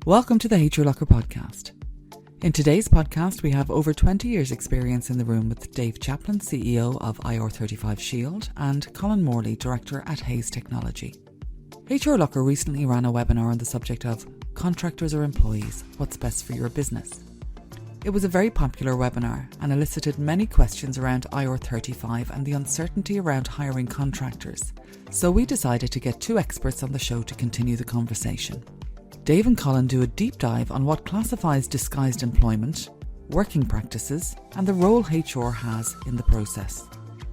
Welcome to the HRLocker podcast. In today's podcast, we have over 20 years' experience in the room with Dave Chaplin, CEO of IR35Shield, and Colin Morley, Director at Hayes Technology. HRLocker recently ran a webinar on the subject of contractors or employees, what's best for your business. It was a very popular webinar and elicited many questions around IR35 and the uncertainty around hiring contractors. So we decided to get two experts on the show to continue the conversation. Dave and Colin do a deep dive on what classifies disguised employment, working practices, and the role HR has in the process.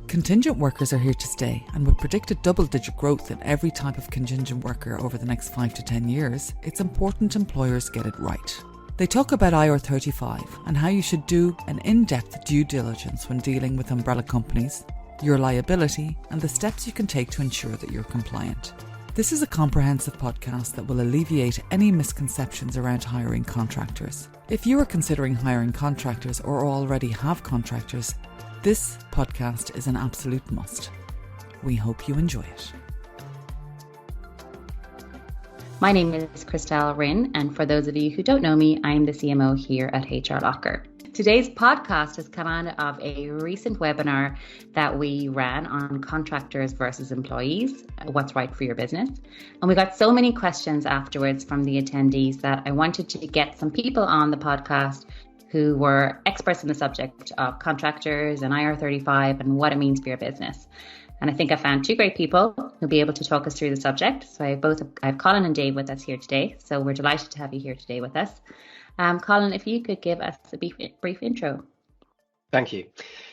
Contingent workers are here to stay, and with predicted double-digit growth in every type of contingent worker over the next 5 to 10 years, it's important employers get it right. They talk about IR35 and how you should do an in-depth due diligence when dealing with umbrella companies, your liability, and the steps you can take to ensure that you're compliant. This is a comprehensive podcast that will alleviate any misconceptions around hiring contractors. If you are considering hiring contractors or already have contractors, this podcast is an absolute must. We hope you enjoy it. My name is Christelle Rinn, and for those of you who don't know me, I'm the CMO here at HRLocker. Today's podcast has come out of a recent webinar that we ran on contractors versus employees, what's right for your business. And we got so many questions afterwards from the attendees that I wanted to get some people on the podcast who were experts in the subject of contractors and IR35 and what it means for your business. And I think I found two great people who'll be able to talk us through the subject. So I have Colin and Dave with us here today. So we're delighted to have you here today with us. Colin, if you could give us a brief intro. Thank you.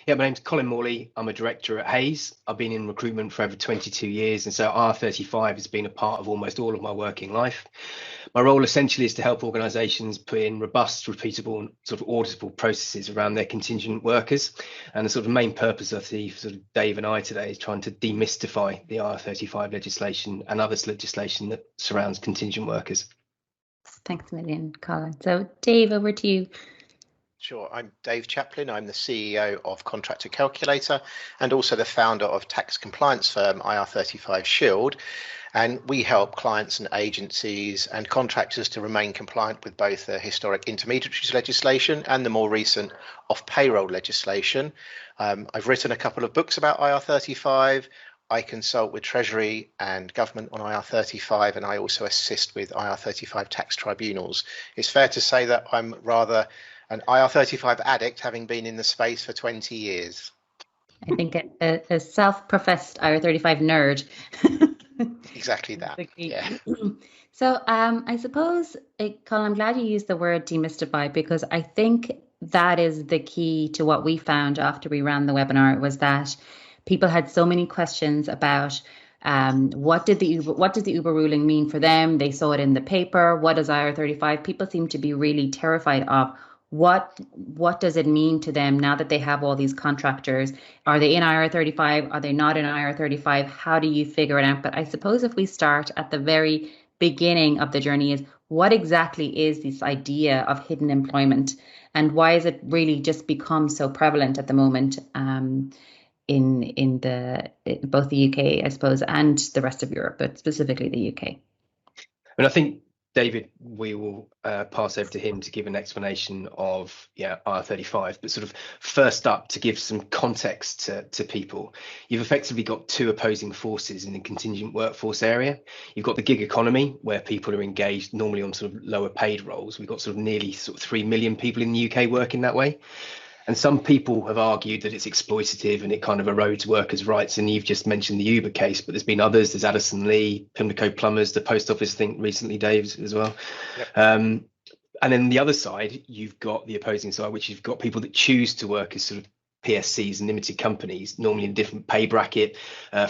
Yeah, my name's Colin Morley. I'm a director at Hayes. I've been in recruitment for over 22 years, and so IR35 has been a part of almost all of my working life. My role essentially is to help organisations put in robust, repeatable, and sort of auditable processes around their contingent workers. And the sort of main purpose of the sort of Dave and I today is trying to demystify the IR35 legislation and other legislation that surrounds contingent workers. Thanks a million, Colin. So, Dave, over to you. Sure. I'm Dave Chaplin. I'm the CEO of Contractor Calculator and also the founder of tax compliance firm IR35Shield. And we help clients and agencies and contractors to remain compliant with both the historic intermediaries legislation and the more recent off-payroll legislation. I've written a couple of books about IR35. I consult with Treasury and government on IR35, and I also assist with IR35 tax tribunals. It's fair to say that I'm rather an IR35 addict, having been in the space for 20 years. I think a self-professed IR35 nerd. Exactly that. Yeah. So I suppose, Colin, I'm glad you used the word demystify, because I think that is the key to what we found after we ran the webinar, was that people had so many questions about what did the Uber ruling mean for them? They saw it in the paper. What is IR35? People seem to be really terrified of what does it mean to them now that they have all these contractors? Are they in IR35? Are they not in IR35? How do you figure it out? But I suppose if we start at the very beginning of the journey, is what exactly is this idea of hidden employment, and why is it really just become so prevalent at the moment? In both the UK, I suppose, and the rest of Europe, but specifically the UK. And I think, David, we will pass over to him to give an explanation of IR35. But sort of first up, to give some context to people, you've effectively got two opposing forces in the contingent workforce area. You've got the gig economy, where people are engaged normally on sort of lower paid roles. We've got sort of nearly 3 million people in the UK working that way. And some people have argued that it's exploitative and it kind of erodes workers' rights. And you've just mentioned the Uber case, but there's been others. There's Addison Lee, Pimlico Plumbers, the post office thing recently, Dave, as well. Yep. And then the other side, you've got the opposing side, which you've got people that choose to work as sort of PSCs and limited companies, normally in a different pay bracket,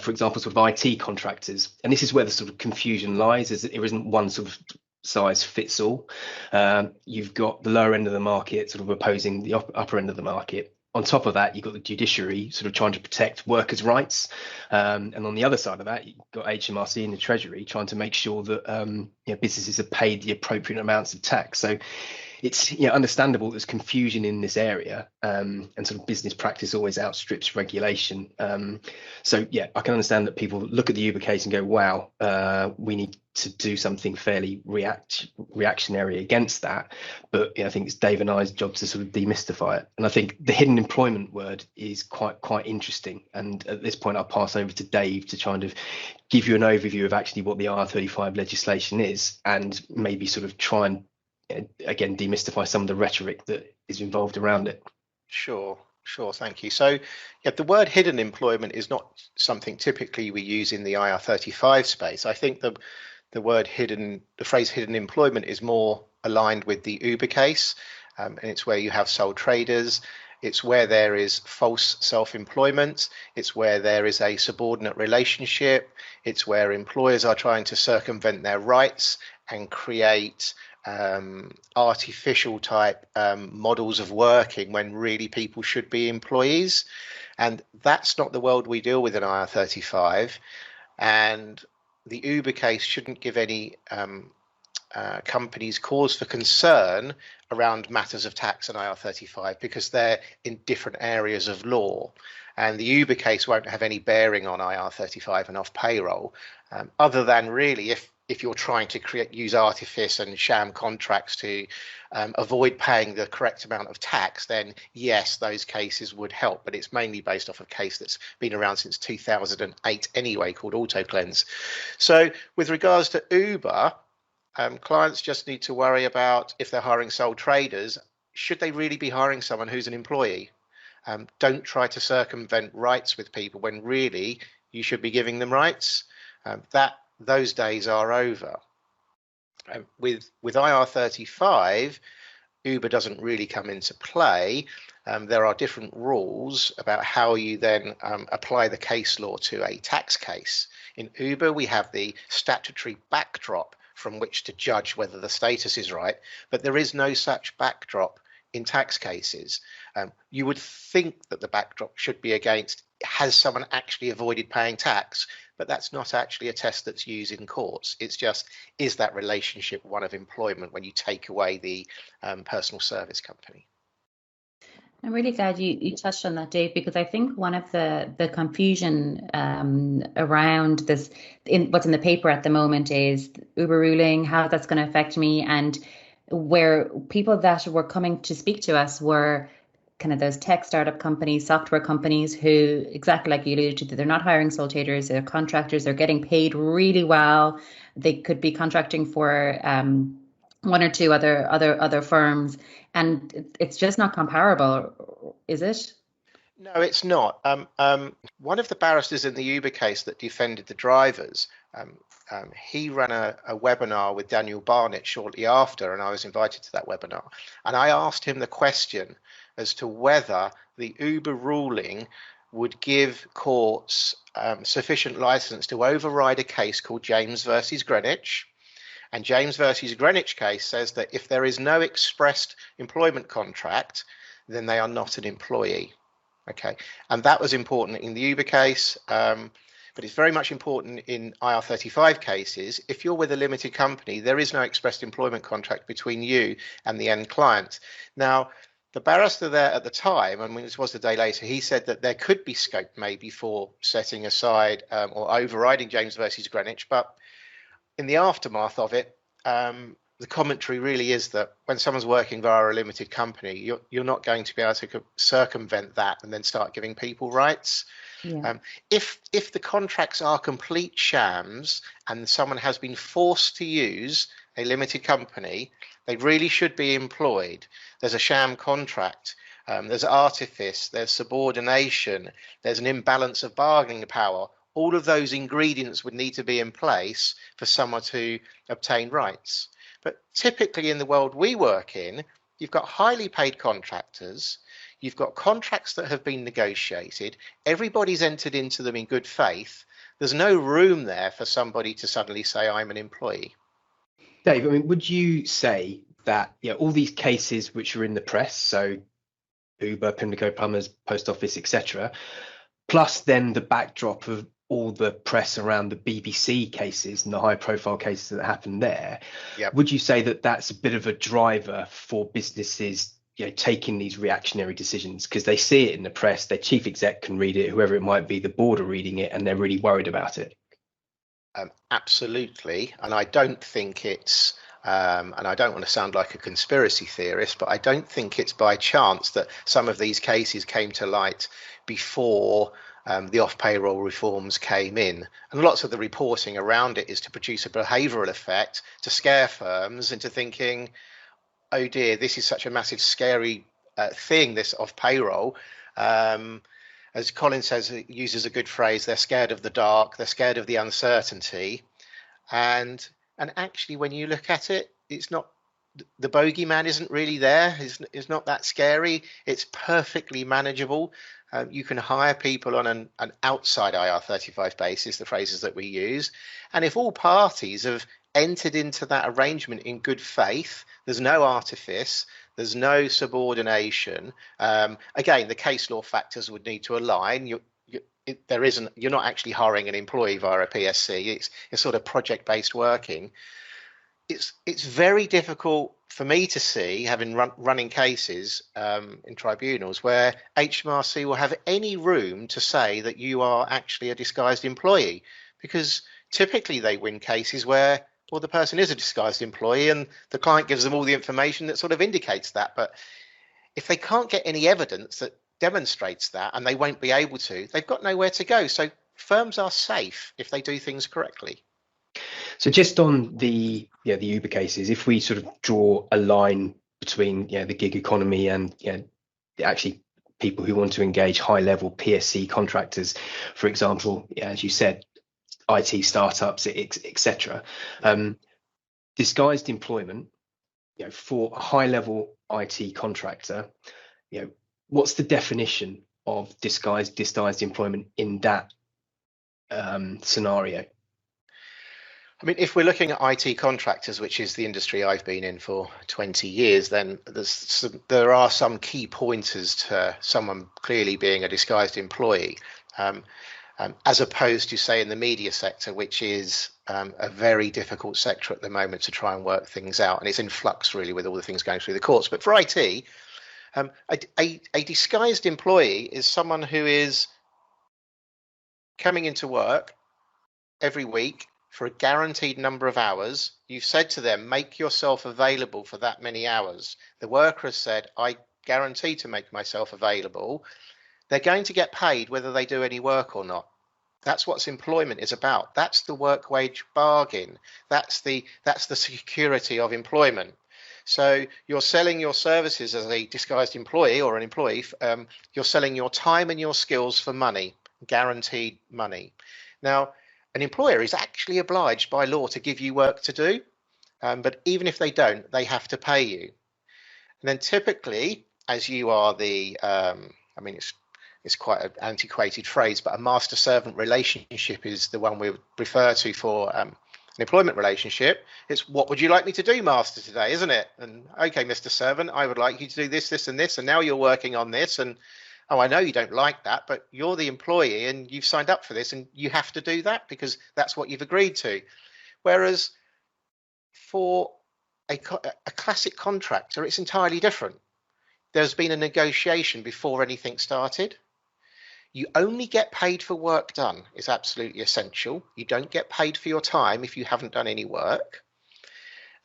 for example, sort of IT contractors. And this is where the sort of confusion lies, is that there isn't one sort of size fits all. You've got the lower end of the market sort of opposing the upper end of the market. On top of that, you've got the judiciary sort of trying to protect workers' rights. And on the other side of that, you've got HMRC and the Treasury trying to make sure that businesses are paid the appropriate amounts of tax. So it's understandable there's confusion in this area, and sort of business practice always outstrips regulation. So yeah, I can understand that people look at the Uber case and go, wow, we need to do something fairly reactionary against that. But I think it's Dave and I's job to sort of demystify it. And I think the hidden employment word is quite interesting. And at this point, I'll pass over to Dave to kind of give you an overview of actually what the IR35 legislation is, and maybe sort of try and again demystify some of the rhetoric that is involved around it. Sure, thank you. So yeah, the word hidden employment is not something typically we use in the IR35 space. I think the phrase hidden employment is more aligned with the Uber case, and it's where you have sole traders. It's where there is false self-employment. It's where there is a subordinate relationship. It's where employers are trying to circumvent their rights and create artificial type models of working when really people should be employees. And that's not the world we deal with in IR35. And the Uber case shouldn't give any companies cause for concern around matters of tax and IR35, because they're in different areas of law. And the Uber case won't have any bearing on IR35 and off payroll, other than really if you're trying to use artifice and sham contracts to avoid paying the correct amount of tax, then yes, those cases would help. But it's mainly based off a case that's been around since 2008 anyway, called AutoCleanse. So with regards to Uber, clients just need to worry about, if they're hiring sole traders, should they really be hiring someone who's an employee? Don't try to circumvent rights with people when really you should be giving them rights. Those days are over. With IR35, Uber doesn't really come into play. There are different rules about how you then apply the case law to a tax case. In Uber, we have the statutory backdrop from which to judge whether the status is right, but there is no such backdrop in tax cases. You would think that the backdrop should be against, has someone actually avoided paying tax? But that's not actually a test that's used in courts. It's just, is that relationship one of employment when you take away the personal service company? I'm really glad you touched on that, Dave, because I think one of the confusion around this, what's in the paper at the moment, is Uber ruling, how that's going to affect me, and where people that were coming to speak to us were kind of those tech startup companies, software companies, who, exactly like you alluded to, they're not hiring sole traders, they're contractors, they're getting paid really well. They could be contracting for one or two other firms, and it's just not comparable, is it? No, it's not. One of the barristers in the Uber case that defended the drivers, he ran a webinar with Daniel Barnett shortly after, and I was invited to that webinar. And I asked him the question as to whether the Uber ruling would give courts sufficient license to override a case called James versus Greenwich. And James versus Greenwich case says that if there is no expressed employment contract, then they are not an employee. Okay, and that was important in the Uber case, but it's very much important in IR35 cases. If you're with a limited company, there is no expressed employment contract between you and the end client. Now, the barrister there at the time, I mean, this was the day later, he said that there could be scope maybe for setting aside or overriding James versus Greenwich, but in the aftermath of it, the commentary really is that when someone's working via a limited company, you're not going to be able to circumvent that and then start giving people rights. Yeah. If the contracts are complete shams and someone has been forced to use a limited company, they really should be employed. There's a sham contract, there's artifice, there's subordination, there's an imbalance of bargaining power. All of those ingredients would need to be in place for someone to obtain rights. But typically in the world we work in, you've got highly paid contractors, you've got contracts that have been negotiated, everybody's entered into them in good faith. There's no room there for somebody to suddenly say, I'm an employee. Dave, I mean, would you say that all these cases which are in the press, so Uber, Pimlico Plumbers, Post Office, etc., plus then the backdrop of all the press around the BBC cases and the high profile cases that happened there, Yep. would you say that that's a bit of a driver for businesses, taking these reactionary decisions because they see it in the press, their chief exec can read it, whoever it might be, the board are reading it, and they're really worried about it? Absolutely. And I don't think it's, and I don't want to sound like a conspiracy theorist, but I don't think it's by chance that some of these cases came to light before the off-payroll reforms came in. And lots of the reporting around it is to produce a behavioural effect to scare firms into thinking, oh dear, this is such a massive, scary thing, this off-payroll. As Colin says, it uses a good phrase, they're scared of the dark, they're scared of the uncertainty. And actually, when you look at it, it's not, the bogeyman isn't really there. It's not that scary. It's perfectly manageable. You can hire people on an outside IR35 basis, the phrases that we use. And if all parties have entered into that arrangement in good faith, there's no artifice, there's no subordination. Again, the case law factors would need to align. You're not actually hiring an employee via a PSC. It's sort of project-based working. It's very difficult for me to see, having running cases in tribunals, where HMRC will have any room to say that you are actually a disguised employee, because typically they win cases where, well, the person is a disguised employee and the client gives them all the information that sort of indicates that. But if they can't get any evidence that demonstrates that, and they won't be able to, they've got nowhere to go. So firms are safe if they do things correctly. So just on the Uber cases, if we sort of draw a line between the gig economy and actually people who want to engage high level PSC contractors, for example, as you said, IT startups, etc. Disguised employment, for a high level IT contractor, what's the definition of disguised employment in that scenario? I mean, if we're looking at IT contractors, which is the industry I've been in for 20 years, then there are some key pointers to someone clearly being a disguised employee, as opposed to, say, in the media sector, which is a very difficult sector at the moment to try and work things out. And it's in flux, really, with all the things going through the courts. But for IT, a disguised employee is someone who is coming into work every week for a guaranteed number of hours. You've said to them, make yourself available for that many hours. The worker has said, I guarantee to make myself available. They're going to get paid whether they do any work or not. That's what employment is about. That's the work wage bargain. That's the security of employment. So you're selling your services as a disguised employee or an employee. You're selling your time and your skills for money, guaranteed money. Now, an employer is actually obliged by law to give you work to do, but even if they don't, they have to pay you. And then typically, as you are the, it's quite an antiquated phrase, but a master-servant relationship is the one we refer to for an employment relationship. It's, what would you like me to do, master, today, isn't it? And okay, Mr. Servant, I would like you to do this, this, and this, and now you're working on this, and oh, I know you don't like that, but you're the employee and you've signed up for this and you have to do that because that's what you've agreed to. Whereas for a classic contractor, it's entirely different. There's been a negotiation before anything started. You only get paid for work done. It's absolutely essential. You don't get paid for your time if you haven't done any work.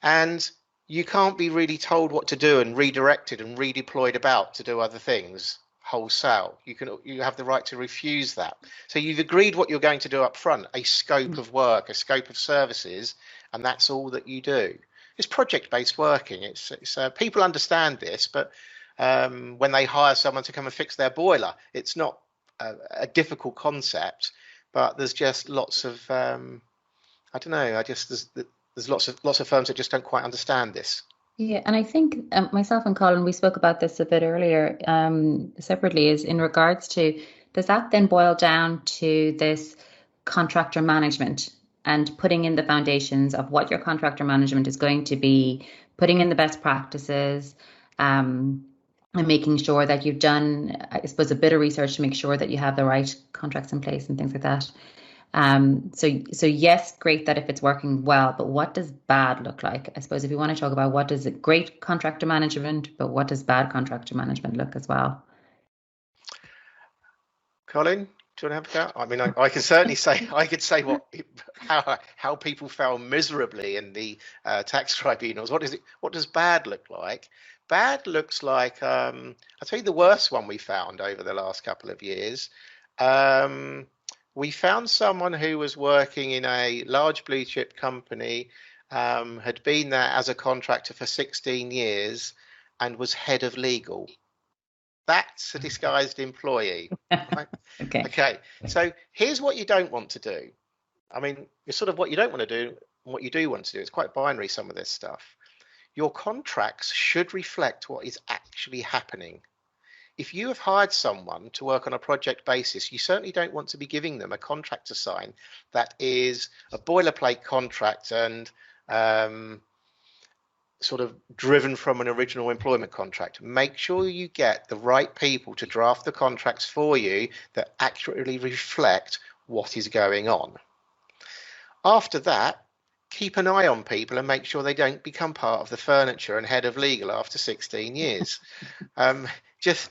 And you can't be really told what to do and redirected and redeployed about to do other things wholesale. You have the right to refuse that. So you've agreed what you're going to do up front, a scope of work, a scope of services, and that's all that you do. It's project-based working. It's people understand this, but when they hire someone to come and fix their boiler, it's not a difficult concept, but there's just lots of there's lots of firms that just don't quite understand this. Yeah, and I think myself and Colin, we spoke about this a bit earlier separately, is in regards to, does that then boil down to this contractor management and putting in the foundations of what your contractor management is going to be, putting in the best practices, and making sure that you've done, I suppose, a bit of research to make sure that you have the right contracts in place and things like that. So yes, great that if it's working well, but what does bad look like? I suppose if you want to talk about what does great contractor management, but what does bad contractor management look as well? Colin, do you want to have a go? I mean, I can certainly say how people fail miserably in the tax tribunals. What does bad look like? Bad looks like I'll tell you the worst one we found over the last couple of years. We found someone who was working in a large blue chip company, had been there as a contractor for 16 years, and was head of legal. That's a disguised employee. Right? Okay. So here's what you don't want to do. I mean, it's sort of what you don't want to do and what you do want to do. It's quite binary, some of this stuff. Your contracts should reflect what is actually happening. If you have hired someone to work on a project basis, you certainly don't want to be giving them a contract to sign that is a boilerplate contract and sort of driven from an original employment contract. Make sure you get the right people to draft the contracts for you that accurately reflect what is going on. After that, keep an eye on people and make sure they don't become part of the furniture and head of legal after 16 years. Just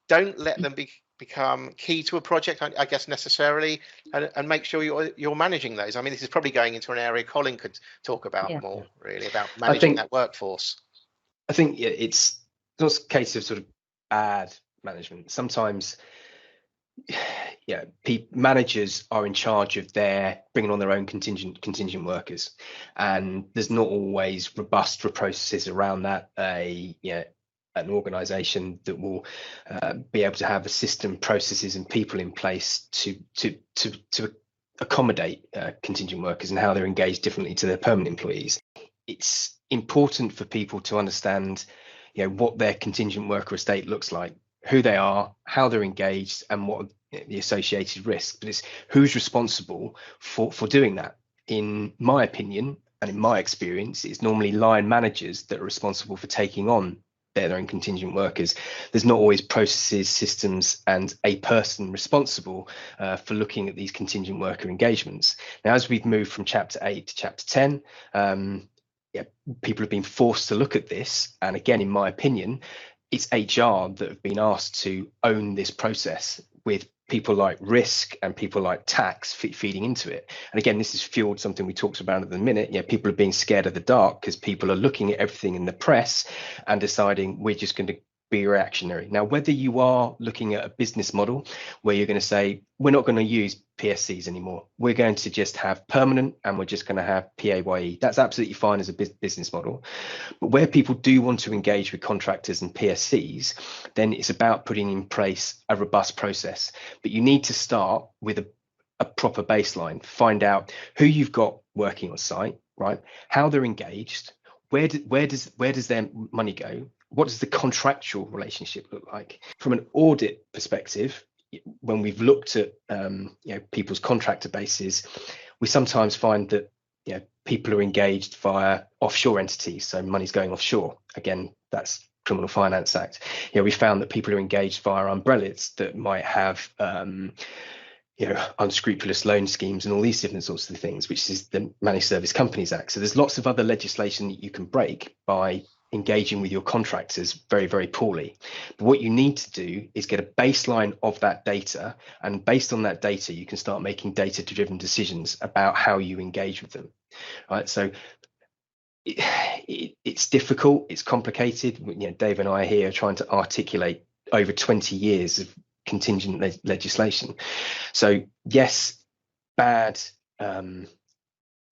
don't let them become key to a project, I guess, necessarily, and make sure you're managing those. I mean, this is probably going into an area Colin could talk about more, really, about managing that workforce. I think it's not a case of sort of bad management. Sometimes, managers are in charge of bringing on their own contingent workers, and there's not always robust processes around that. An organization that will be able to have a system, processes and people in place to accommodate contingent workers and how they're engaged differently to their permanent employees. It's important for people to understand what their contingent worker estate looks like, who they are, how they're engaged, and what the associated risks. But it's who's responsible for doing that. In my opinion and in my experience, it's normally line managers that are responsible for taking on their own contingent workers. There's not always processes, systems, and a person responsible for looking at these contingent worker engagements. Now, as we've moved from Chapter 8 to Chapter 10, people have been forced to look at this. And again, in my opinion, it's HR that have been asked to own this process, with people like risk and people like tax feeding into it. And again, this has fueled something we talked about at the minute. People are being scared of the dark because people are looking at everything in the press and deciding we're just going to be reactionary. Now, whether you are looking at a business model where you're going to say, we're not going to use PSCs anymore, we're going to just have permanent and we're just going to have PAYE, that's absolutely fine as a business model. But where people do want to engage with contractors and PSCs, then it's about putting in place a robust process. But you need to start with a proper baseline, find out who you've got working on site, right? How they're engaged, where does their money go? What does the contractual relationship look like? From an audit perspective, when we've looked at people's contractor bases, we sometimes find that people are engaged via offshore entities, so money's going offshore. Again, that's Criminal Finance Act. We found that people are engaged via umbrellas that might have unscrupulous loan schemes and all these different sorts of things, which is the Managed Service Companies Act. So there's lots of other legislation that you can break by engaging with your contractors very, very poorly. But what you need to do is get a baseline of that data, and based on that data you can start making data-driven decisions about how you engage with them. Right, so it's difficult, it's complicated. Dave and I are here trying to articulate over 20 years of contingent legislation. So yes, bad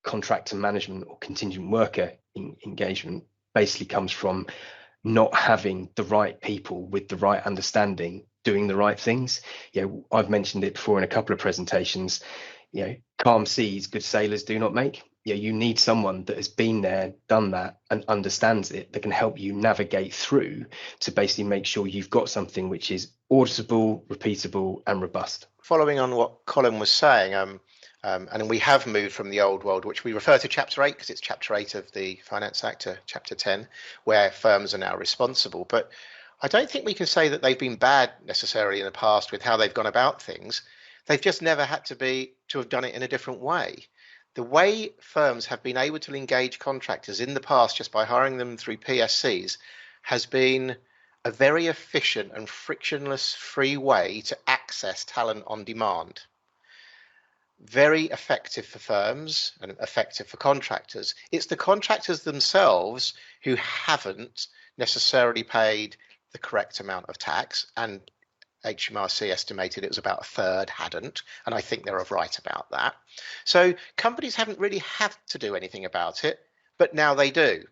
contractor management or contingent worker engagement basically comes from not having the right people with the right understanding doing the right things. I've mentioned it before in a couple of presentations. Calm seas good sailors do not make. You need someone that has been there, done that, and understands it, that can help you navigate through to basically make sure you've got something which is auditable, repeatable, and robust. Following on what Colin was saying, and we have moved from the old world, which we refer to Chapter 8 because it's Chapter 8 of the Finance Act, to Chapter 10, where firms are now responsible. But I don't think we can say that they've been bad necessarily in the past with how they've gone about things. They've just never had to be to have done it in a different way. The way firms have been able to engage contractors in the past just by hiring them through PSCs has been a very efficient and frictionless free way to access talent on demand. Very effective for firms and effective for contractors. It's the contractors themselves who haven't necessarily paid the correct amount of tax, and HMRC estimated it was about a third hadn't, and I think they're right about that. So companies haven't really had to do anything about it, but now they do.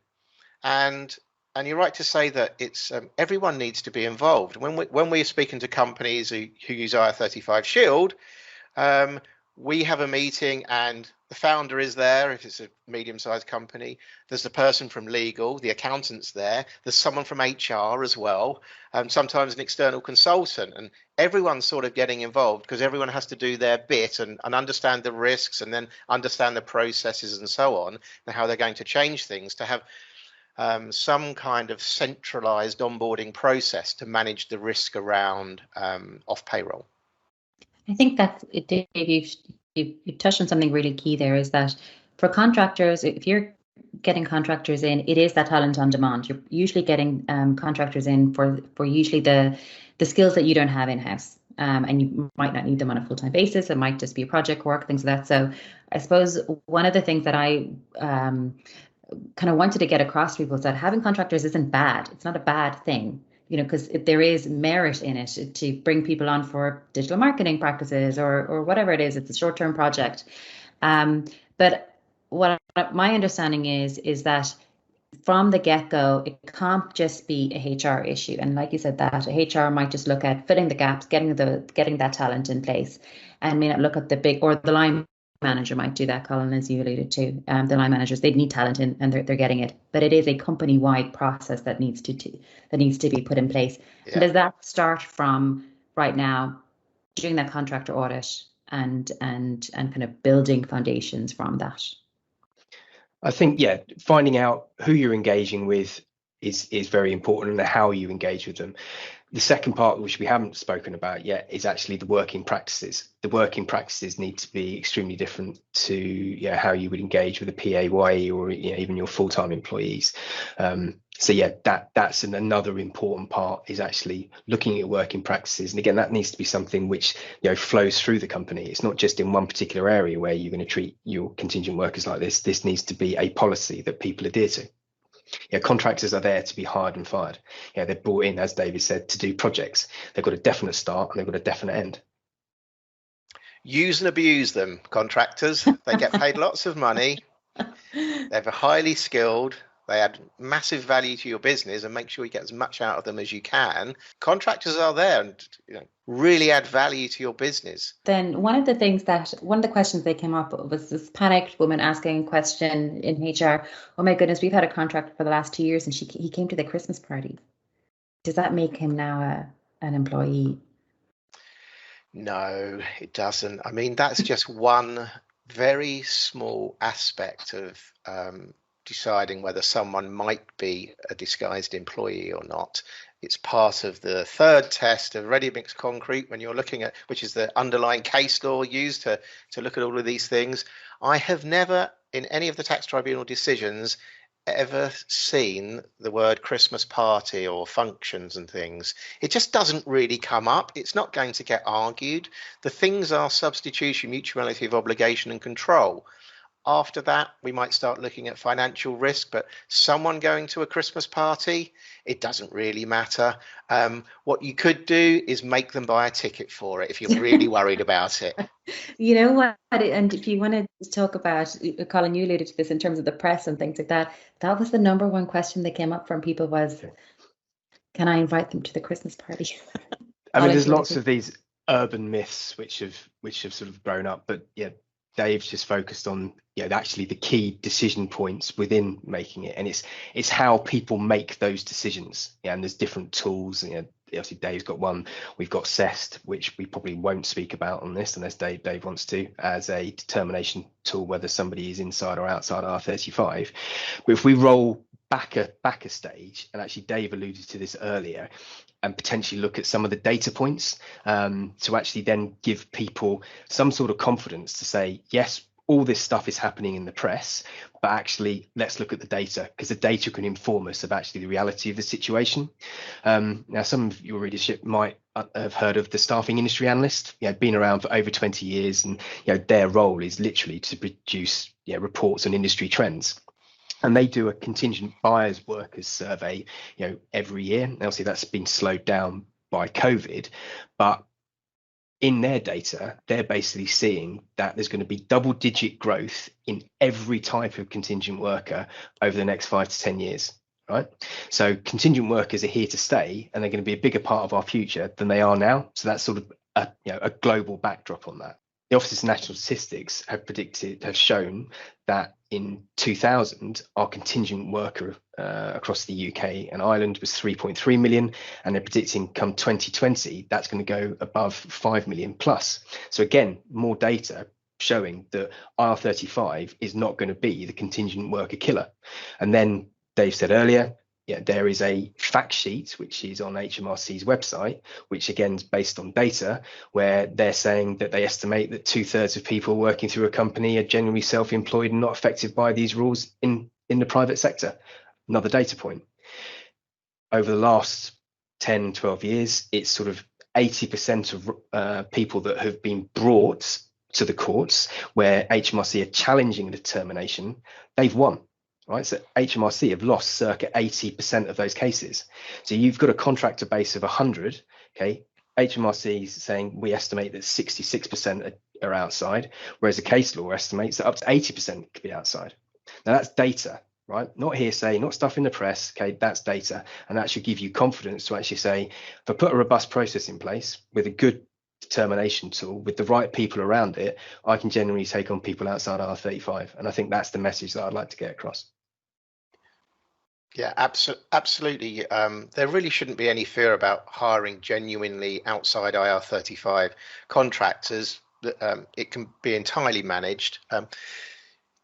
And you're right to say that it's everyone needs to be involved. When we're speaking to companies who use IR35Shield, we have a meeting and the founder is there if it's a medium-sized company. There's the person from legal, the accountant's there. There's someone from HR as well, sometimes an external consultant. And everyone's sort of getting involved because everyone has to do their bit and understand the risks and then understand the processes and so on and how they're going to change things to have some kind of centralized onboarding process to manage the risk around off payroll. I think that's it, Dave. You've touched on something really key there, is that for contractors, if you're getting contractors in, it is that talent on demand. You're usually getting contractors in for usually the skills that you don't have in-house. And you might not need them on a full-time basis. It might just be project work, things like that. So I suppose one of the things that I kind of wanted to get across to people is that having contractors isn't bad. It's not a bad thing. Because there is merit in it to bring people on for digital marketing practices or whatever it is. It's a short-term project. But what my understanding is that from the get-go, it can't just be a HR issue. And like you said, that HR might just look at filling the gaps, getting that talent in place, and may not look at the line manager might do that, Colin, as you alluded to. The line managers, they need talent in, and they're getting it, but it is a company-wide process that needs to be put in place. Yeah. And does that start from right now doing that contractor audit and kind of building foundations from that? I think, finding out who you're engaging with is very important, and how you engage with them. The second part, which we haven't spoken about yet, is actually the working practices. The working practices need to be extremely different to how you would engage with a PAYE or even your full-time employees. That's another important part, is actually looking at working practices. And again, that needs to be something which flows through the company. It's not just in one particular area where you're going to treat your contingent workers like this. This needs to be a policy that people adhere to. Contractors are there to be hired and fired. They're brought in, as David said, to do projects. They've got a definite start and they've got a definite end. Use and abuse them, contractors. They get paid lots of money. They're highly skilled. They add massive value to your business, and make sure you get as much out of them as you can. Contractors are there and really add value to your business. Then one of the questions they came up was this panicked woman asking a question in HR. Oh my goodness, we've had a contractor for the last 2 years and he came to the Christmas party. Does that make him now an employee? No, it doesn't. I mean, that's just one very small aspect of deciding whether someone might be a disguised employee or not. It's part of the third test of ready mixed concrete when you're looking at, which is the underlying case law used to look at all of these things. I have never, in any of the tax tribunal decisions, ever seen the word Christmas party or functions and things. It just doesn't really come up. It's not going to get argued. The things are substitution, mutuality of obligation and control. After that, we might start looking at financial risk, but someone going to a Christmas party, it doesn't really matter. What you could do is make them buy a ticket for it if you're really worried about it. You know what? And if you want to talk about, Colin, you alluded to this in terms of the press and things like that. That was the number one question that came up from people was, can I invite them to the Christmas party? I mean, there's lots of these urban myths which have sort of grown up, but Dave's just focused on actually the key decision points within making it, and it's how people make those decisions. And there's different tools. Obviously Dave's got one. We've got CEST, which we probably won't speak about on this unless Dave wants to, as a determination tool whether somebody is inside or outside R35. But if we roll back a stage, and actually Dave alluded to this earlier, and potentially look at some of the data points to actually then give people some sort of confidence to say, yes, all this stuff is happening in the press, but actually let's look at the data, because the data can inform us of actually the reality of the situation. Now, some of your readership might have heard of the staffing industry analyst, been around for over 20 years, and their role is literally to produce reports on industry trends. And they do a contingent buyers workers survey, every year. Now, obviously, that's been slowed down by COVID, but in their data, they're basically seeing that there's going to be double-digit growth in every type of contingent worker over the next 5 to 10 years. Right, so contingent workers are here to stay, and they're going to be a bigger part of our future than they are now. So that's sort of a global backdrop on that. The Office of National Statistics have shown that in 2000, our contingent worker across the UK and Ireland was 3.3 million, and they're predicting come 2020, that's going to go above 5 million plus. So again, more data showing that IR35 is not going to be the contingent worker killer. And then Dave said earlier, there is a fact sheet which is on HMRC's website, which again is based on data, where they're saying that they estimate that 2/3 of people working through a company are generally self-employed and not affected by these rules in the private sector. Another data point. Over the last 10, 12 years, it's sort of 80% of people that have been brought to the courts where HMRC are challenging the determination, they've won. Right, so HMRC have lost circa 80% of those cases. So you've got a contractor base of 100. Okay, HMRC is saying we estimate that 66% are outside, whereas the case law estimates that up to 80% could be outside. Now that's data, right? Not hearsay, not stuff in the press. Okay, that's data, and that should give you confidence to actually say, if I put a robust process in place with a good determination tool, with the right people around it, I can generally take on people outside IR35. And I think that's the message that I'd like to get across. Yeah, absolutely. There really shouldn't be any fear about hiring genuinely outside IR35 contractors. It can be entirely managed.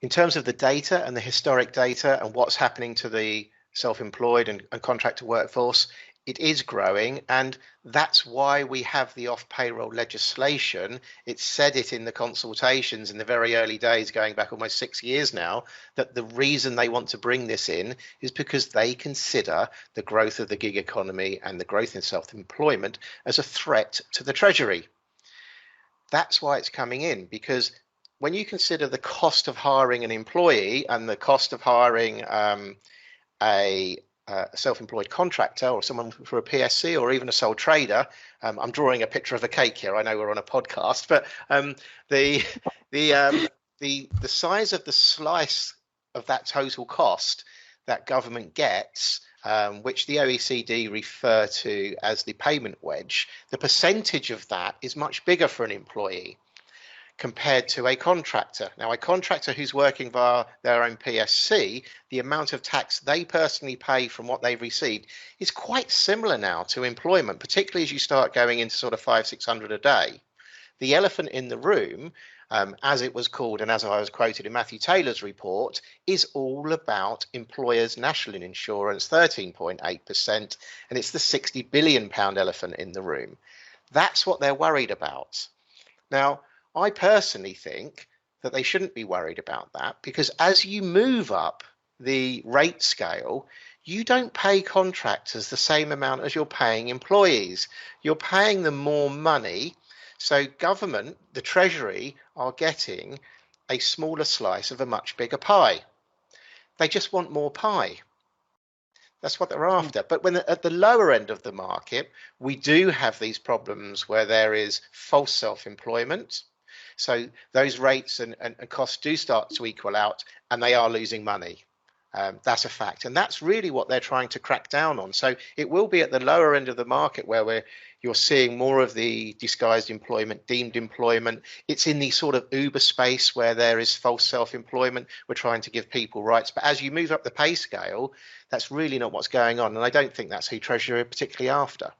In terms of the data and the historic data and what's happening to the self-employed and contractor workforce, it is growing, and that's why we have the off-payroll legislation. It said it in the consultations in the very early days, going back almost 6 years now, that the reason they want to bring this in is because they consider the growth of the gig economy and the growth in self-employment as a threat to the Treasury. That's why it's coming in, because when you consider the cost of hiring an employee and the cost of hiring a self-employed contractor or someone for a PSC or even a sole trader, I'm drawing a picture of a cake here. I know we're on a podcast, but the size of the slice of that total cost that government gets, which the OECD refer to as the payment wedge, the percentage of that is much bigger for an employee compared to a contractor. Now, a contractor who's working via their own PSC, the amount of tax they personally pay from what they've received is quite similar now to employment, particularly as you start going into sort of 500-600 a day. The elephant in the room, as it was called and as I was quoted in Matthew Taylor's report, is all about employers' national insurance, 13.8%, and it's the £60 billion elephant in the room. That's what they're worried about. Now, I personally think that they shouldn't be worried about that, because as you move up the rate scale, you don't pay contractors the same amount as you're paying employees. You're paying them more money. So government, the Treasury, are getting a smaller slice of a much bigger pie. They just want more pie. That's what they're after. But when at the lower end of the market, we do have these problems where there is false self-employment. So those rates and costs do start to equal out, and they are losing money. That's a fact. And that's really what they're trying to crack down on. So it will be at the lower end of the market where you're seeing more of the disguised employment, deemed employment. It's in the sort of Uber space where there is false self-employment. We're trying to give people rights. But as you move up the pay scale, that's really not what's going on. And I don't think that's who Treasury are particularly after.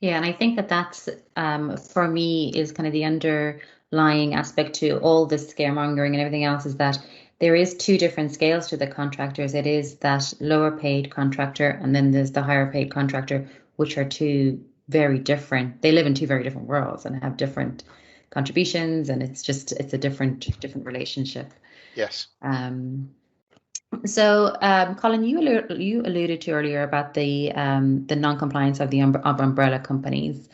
Yeah, and I think that's, for me, is kind of the underlying aspect to all this scaremongering and everything else, is that there is two different scales to the contractors. It is that lower paid contractor, and then there's the higher paid contractor, which are two very different, they live in two very different worlds and have different contributions, and it's a different relationship. Yes. So, Colin, you alluded to earlier about the non-compliance of the of umbrella companies,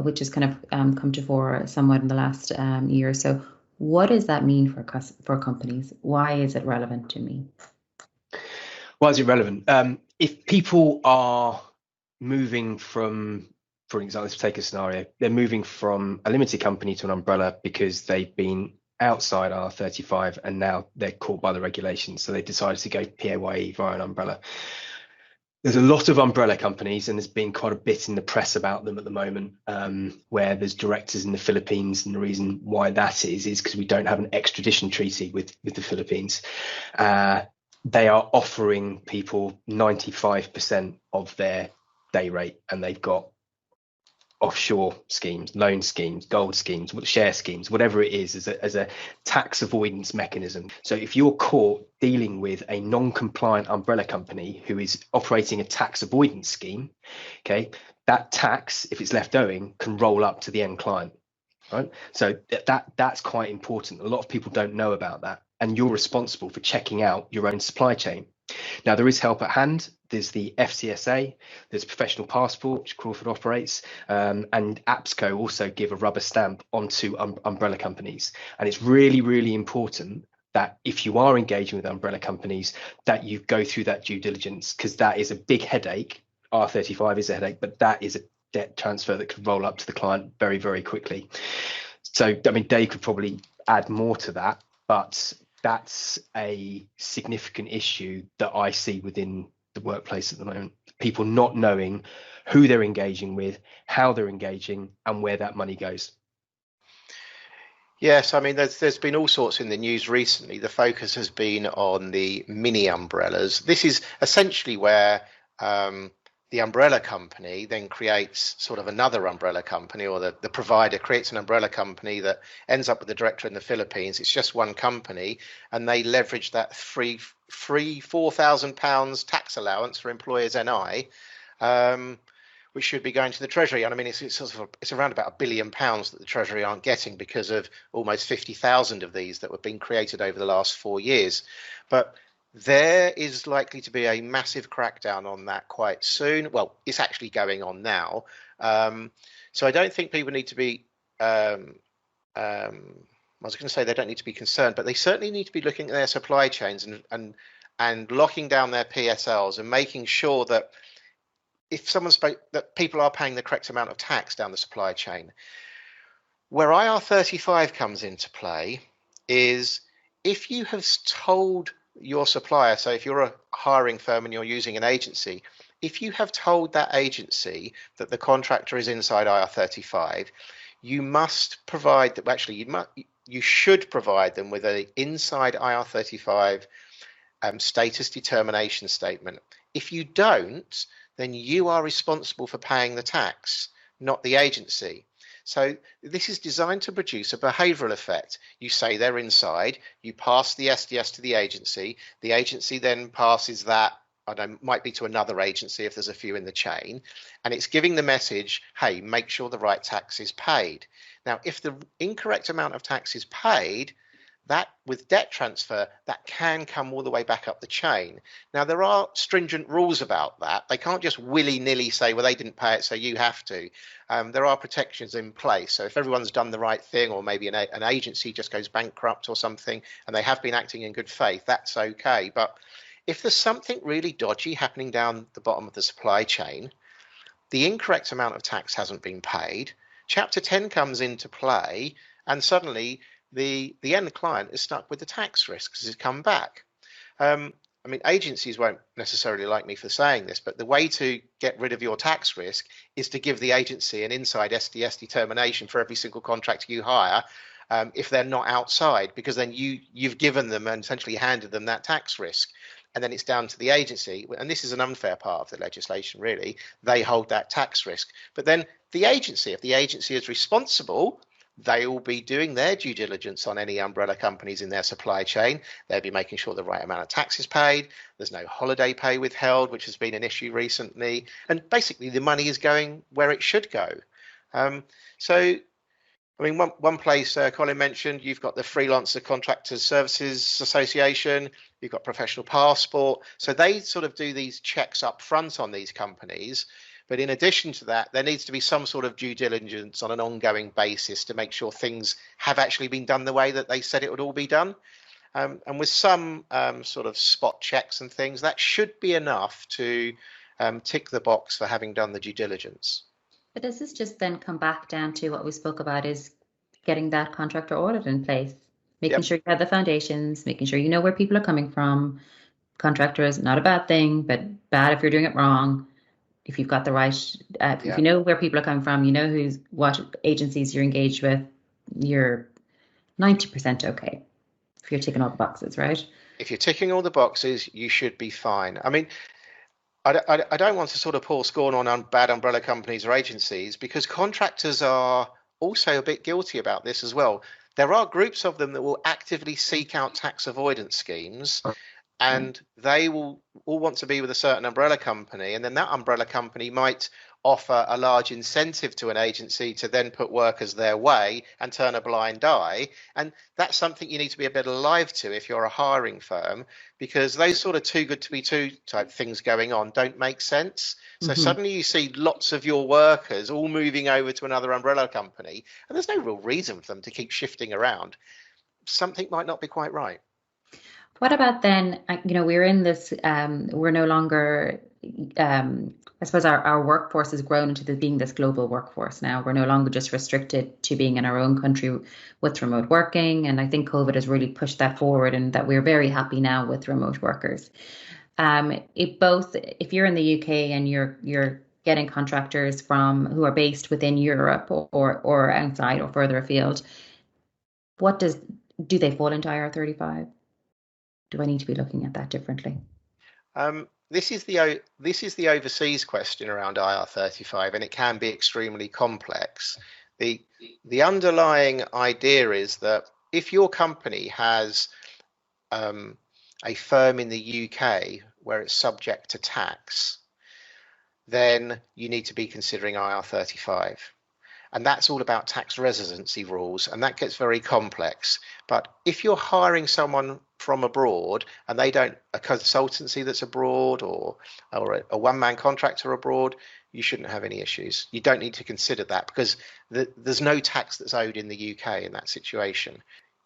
which has kind of come to fore somewhat in the last year or so. What does that mean for companies? Why is it relevant to me? Why is it relevant? If people are moving from, for example, let's take a scenario, they're moving from a limited company to an umbrella because they've been outside IR35 and now they're caught by the regulations, so they decided to go PAYE via an umbrella. There's a lot of umbrella companies, and there's been quite a bit in the press about them at the moment, where there's directors in the Philippines, and the reason why that is because we don't have an extradition treaty with the Philippines. They are offering people 95% of their day rate, and they've got offshore schemes, loan schemes, gold schemes, share schemes, whatever it is, as a tax avoidance mechanism. So if you're caught dealing with a non-compliant umbrella company who is operating a tax avoidance scheme, okay, that tax, if it's left owing, can roll up to the end client, right? So that's quite important. A lot of people don't know about that, and you're responsible for checking out your own supply chain. Now, there is help at hand. There's the FCSA, there's Professional Passport, which Crawford operates, and APSCO also give a rubber stamp onto umbrella companies. And it's really, really important that if you are engaging with umbrella companies, that you go through that due diligence, because that is a big headache. R35 is a headache, but that is a debt transfer that could roll up to the client very, very quickly. So, I mean, Dave could probably add more to that, but that's a significant issue that I see within the workplace at the moment. People not knowing who they're engaging with, how they're engaging, and where that money goes. Yes, I mean, there's been all sorts in the news recently. The focus has been on the mini umbrellas. This is essentially where the umbrella company then creates sort of another umbrella company, or the provider creates an umbrella company that ends up with the director in the Philippines. It's just one company, and they leverage that free £4,000 tax allowance for employers NI, which should be going to the Treasury. And I mean, it's around about £1 billion that the Treasury aren't getting because of almost 50,000 of these that were being created over the last 4 years. But there is likely to be a massive crackdown on that quite soon. Well, it's actually going on now. So I don't think people need to be, I was going to say they don't need to be concerned, but they certainly need to be looking at their supply chains and locking down their PSLs and making sure that if someone spoke, that people are paying the correct amount of tax down the supply chain. Where IR35 comes into play is if you have told your supplier, so if you're a hiring firm and you're using an agency, if you have told that agency that the contractor is inside IR35, you must provide that. Actually, you should provide them with an inside IR35 status determination statement. If you don't, then you are responsible for paying the tax, not the agency. So this is designed to produce a behavioural effect. You say they're inside, you pass the SDS to the agency then passes that, I don't know, might be to another agency if there's a few in the chain, and it's giving the message, hey, make sure the right tax is paid. Now, if the incorrect amount of tax is paid, that with debt transfer, that can come all the way back up the chain. Now, there are stringent rules about that. They can't just willy-nilly say, well, they didn't pay it, so you have to. There are protections in place. So if everyone's done the right thing, or maybe an agency just goes bankrupt or something, and they have been acting in good faith, that's okay. But if there's something really dodgy happening down the bottom of the supply chain, the incorrect amount of tax hasn't been paid, Chapter 10 comes into play, and suddenly the end client is stuck with the tax risk because it's come back. I mean, agencies won't necessarily like me for saying this, but the way to get rid of your tax risk is to give the agency an inside SDS determination for every single contractor you hire, if they're not outside, because then you've given them and essentially handed them that tax risk. And then it's down to the agency, and this is an unfair part of the legislation, really. They hold that tax risk. But then the agency, if the agency is responsible, they will be doing their due diligence on any umbrella companies in their supply chain. They'll be making sure the right amount of tax is paid. There's no holiday pay withheld, which has been an issue recently. And basically the money is going where it should go. I mean, one place Colin mentioned, you've got the Freelancer Contractors Services Association, you've got Professional Passport. So they sort of do these checks up front on these companies. But in addition to that, there needs to be some sort of due diligence on an ongoing basis to make sure things have actually been done the way that they said it would all be done. And with some sort of spot checks and things, that should be enough to tick the box for having done the due diligence. But does this just then come back down to what we spoke about, is getting that contractor audit in place, making sure you have the foundations, making sure you know where people are coming from. Contractor is not a bad thing, but bad if you're doing it wrong. If you've got the right, if you know where people are coming from, you know what agencies you're engaged with, you're 90% okay. If you're ticking all the boxes, right? If you're ticking all the boxes, you should be fine. I mean, I don't want to sort of pour scorn on bad umbrella companies or agencies, because contractors are also a bit guilty about this as well. There are groups of them that will actively seek out tax avoidance schemes, and they will all want to be with a certain umbrella company, and then that umbrella company might offer a large incentive to an agency to then put workers their way and turn a blind eye. And that's something you need to be a bit alive to if you're a hiring firm, because those sort of too good to be true type things going on don't make sense. So suddenly you see lots of your workers all moving over to another umbrella company, and there's no real reason for them to keep shifting around. Something might not be quite right. What about then, we're in this, we're no longer, I suppose our workforce has grown into being this global workforce now. We're no longer just restricted to being in our own country with remote working. And I think COVID has really pushed that forward, and that we're very happy now with remote workers. If you're in the UK and you're getting contractors who are based within Europe or outside or further afield, do they fall into IR35? Do I need to be looking at that differently? This is the overseas question around IR35, and it can be extremely complex. The underlying idea is that if your company has a firm in the UK where it's subject to tax, then you need to be considering IR35. And that's all about tax residency rules, and that gets very complex. But if you're hiring someone from abroad and a consultancy that's abroad or a one-man contractor abroad, you shouldn't have any issues. You don't need to consider that, because there's no tax that's owed in the UK in that situation.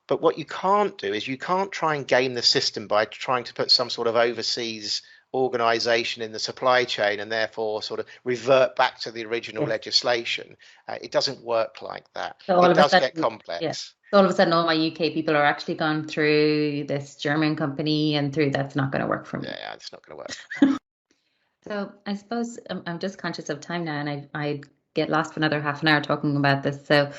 But what you can't do is you can't try and game the system by trying to put some sort of overseas organisation in the supply chain and therefore sort of revert back to the original legislation. It doesn't work like that. So it does get complex. Yeah. So all of a sudden, all my UK people are actually gone through this German company and that's not going to work for me. Yeah, it's not going to work. So I suppose I'm just conscious of time now, and I get lost for another half an hour talking about this. So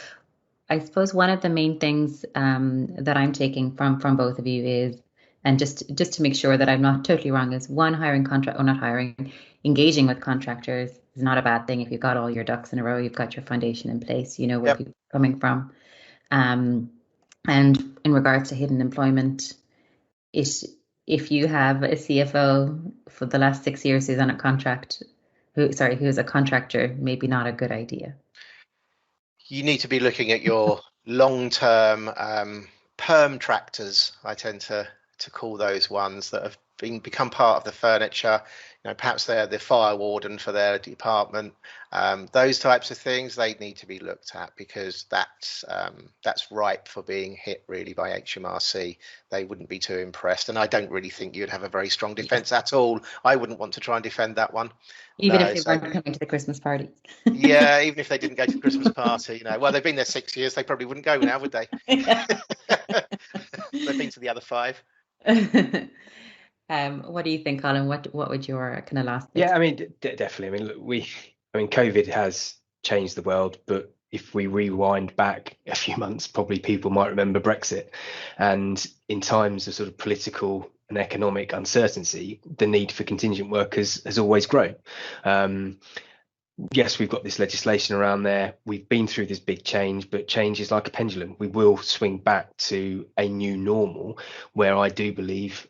I suppose one of the main things that I'm taking from both of you is, and just to make sure that I'm not totally wrong, is one, engaging with contractors is not a bad thing if you've got all your ducks in a row, you've got your foundation in place, you know where people are coming from. And in regards to hidden employment, if you have a CFO for the last 6 years who's on a contract, who's a contractor, maybe not a good idea. You need to be looking at your long-term perm tractors, I tend to call those ones that have become part of the furniture. Perhaps they're the fire warden for their department. Those types of things, they need to be looked at, because that's ripe for being hit really by HMRC. They wouldn't be too impressed, and I don't really think you'd have a very strong defence at all. I wouldn't want to try and defend that one. Even if they weren't coming to the Christmas party. Yeah, even if they didn't go to the Christmas party. Well, they've been there 6 years. They probably wouldn't go now, would they? They've been to the other 5. What do you think, Colin? What would your kind of last? Yeah, I mean, definitely. I mean, COVID has changed the world, but if we rewind back a few months, probably people might remember Brexit. And in times of sort of political and economic uncertainty, the need for contingent workers has always grown. yes, we've got this legislation around there. We've been through this big change, but change is like a pendulum. We will swing back to a new normal where I do believe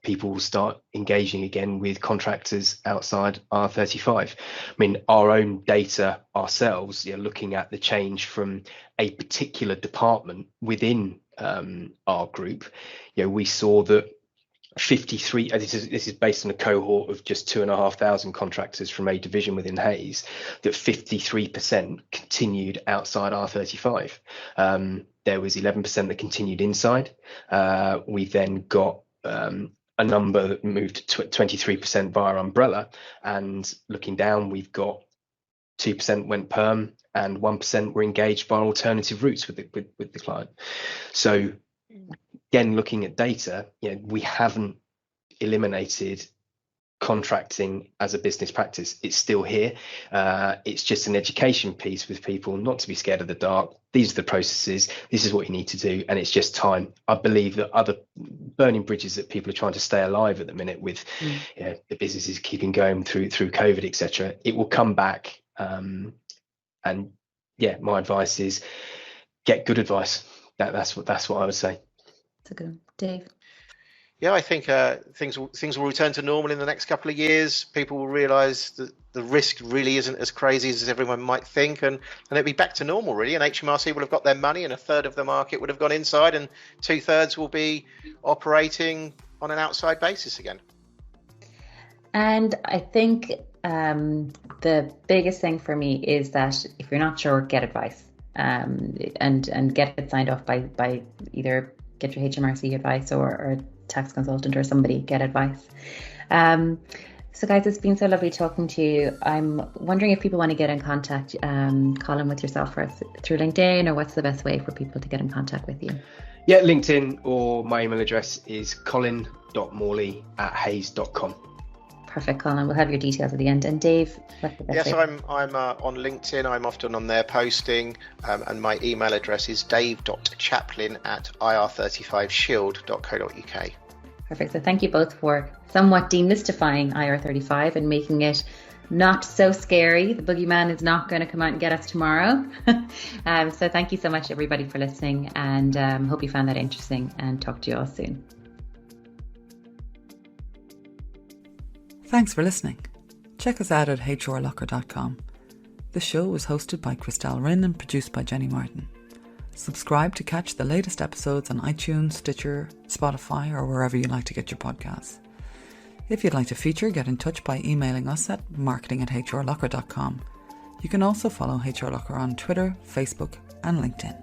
people will start engaging again with contractors outside IR35. I mean, our own data ourselves, looking at the change from a particular department within our group, we saw that 53, this is based on a cohort of just 2,500 contractors from a division within Hays, that 53% continued outside R35. There was 11% that continued inside. We then got a number that moved to 23% via umbrella, and looking down, we've got 2% went perm and 1% were engaged by alternative routes with the client. So again, looking at data, we haven't eliminated contracting as a business practice. It's still here. It's just an education piece with people not to be scared of the dark. These are the processes. This is what you need to do, and it's just time. I believe that other burning bridges that people are trying to stay alive at the minute with the businesses keeping going through COVID, etc. It will come back. And my advice is get good advice. That's what I would say. That's a good one. Dave? Yeah, I think things will return to normal in the next couple of years. People will realise that the risk really isn't as crazy as everyone might think, and it'll be back to normal really. And HMRC will have got their money, and a third of the market would have gone inside, and 2/3 will be operating on an outside basis again. And I think the biggest thing for me is that if you're not sure, get advice, and get it signed off by either get your HMRC advice or a tax consultant or somebody, get advice. So guys, it's been so lovely talking to you. I'm wondering if people want to get in contact, Colin, with yourself through LinkedIn, or what's the best way for people to get in contact with you? Yeah, LinkedIn, or my email address is colin.morley@hays.com. Perfect, Colin. We'll have your details at the end. And Dave, what's the best way? Yes, I'm on LinkedIn. I'm often on there posting, and my email address is dave.chaplin@ir35shield.co.uk. Perfect. So thank you both for somewhat demystifying IR35 and making it not so scary. The boogeyman is not going to come out and get us tomorrow. So thank you so much, everybody, for listening, and hope you found that interesting, and talk to you all soon. Thanks for listening. Check us out at HRLocker.com. The show was hosted by Christelle Rinn and produced by Jenny Martin. Subscribe to catch the latest episodes on iTunes, Stitcher, Spotify, or wherever you like to get your podcasts. If you'd like to feature, get in touch by emailing us at marketing@HRLocker.com. You can also follow HRLocker on Twitter, Facebook, and LinkedIn.